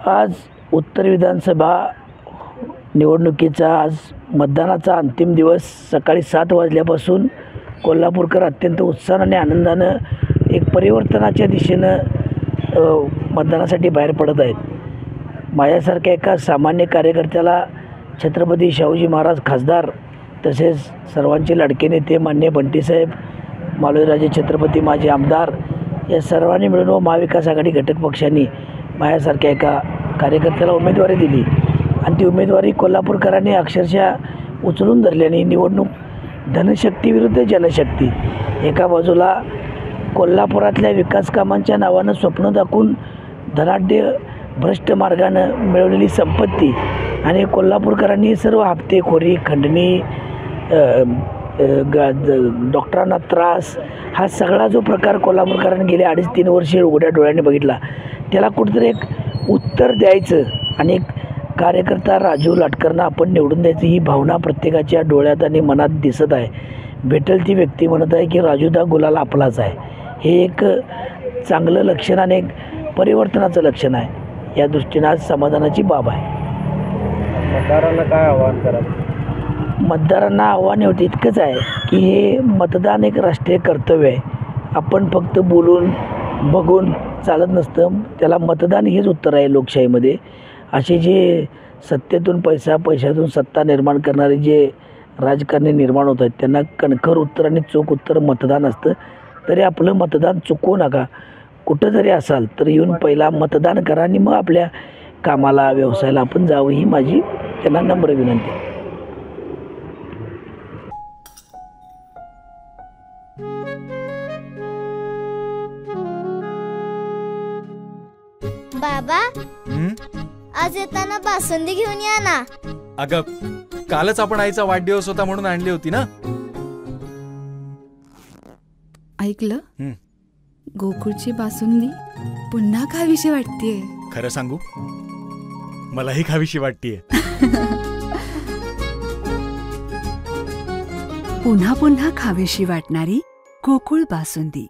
आज उत्तर विधानसभा निवडणुकीचा आज मतदानाचा अंतिम दिवस सकाळी 7 वाजल्यापासून कोल्हापूरकर अत्यंत उत्साहाने आणि आनंदानं एक परिवर्तनाच्या दिशेनं मतदानासाठी बाहेर पडत आहेत। माझ्यासारख्या एका सामान्य कार्यकर्त्याला छत्रपती शाहूजी महाराज खासदार तसेच सर्वांचे लाडके नेते माननीय बंटीसाहेब मालोजीराजे छत्रपती माजी आमदार या सर्वांनी मिळून व महाविकास आघाडी घटक पक्षांनी माझ्यासारख्या एका कार्यकर्त्याला उमेदवारी दिली आणि ती उमेदवारी कोल्हापूरकरांनी अक्षरशः उचलून धरल्याने निवडणूक धनशक्ती विरुद्ध जनशक्ती, एका बाजूला कोल्हापुरातल्या विकास कामांच्या नावानं स्वप्न दाखवून धनाढ्य भ्रष्ट मार्गानं मिळवलेली संपत्ती आणि कोल्हापूरकरांनी सर्व हप्तेखोरी खंडणी डॉक्टरांना त्रास हा सगळा जो प्रकार कोल्हापूरकरांनी गेले 2.5-3 वर्षे उघड्या डोळ्याने बघितला, त्याला कुठेतरी एक उत्तर द्यायचं आणि एक कार्यकर्ता राजू लाटकरना आपण निवडून द्यायचं ही भावना प्रत्येकाच्या डोळ्यात आणि मनात दिसत आहे। भेटेल ती व्यक्ती म्हणत आहे की राजूदा गुलाल आपलाच आहे। हे एक चांगलं लक्षण आणि एक परिवर्तनाचं लक्षण आहे। या दृष्टीनं आज समाधानाची बाब आहे। मतदारांना काय आवाहन कराल? मतदारांना आव्हान होते इतकंच आहे की हे मतदान एक राष्ट्रीय कर्तव्य आहे। आपण फक्त बोलून बघून चालत नसतं, त्याला मतदान हेच उत्तर आहे। लोकशाहीमध्ये असे जे सत्तेतून पैसा पैशातून सत्ता निर्माण करणारे जे राजकारणी निर्माण होत आहेत त्यांना कणखर उत्तर आणि चोख उत्तर मतदान असतं। तरी आपलं मतदान चुकवू नका, कुठं जरी असाल तर येऊन पहिला मतदान करा आणि मग आपल्या कामाला व्यवसायाला आपण जावं ही माझी त्यांना नम्र विनंती आहे। बाबा आज येताना बासुंदी घेऊन या ना। अगं कालच आपण आईचा वाढदिवस होता म्हणून आणली होती ना। ऐकलं, गोकुळची बासुंदी पुन्हा खावीशी वाटतेय। खरं सांगू, मलाही खावीशी वाटतेय। पुन्हा पुन्हा खावीशी वाटणारी गोकुळ बासुंदी।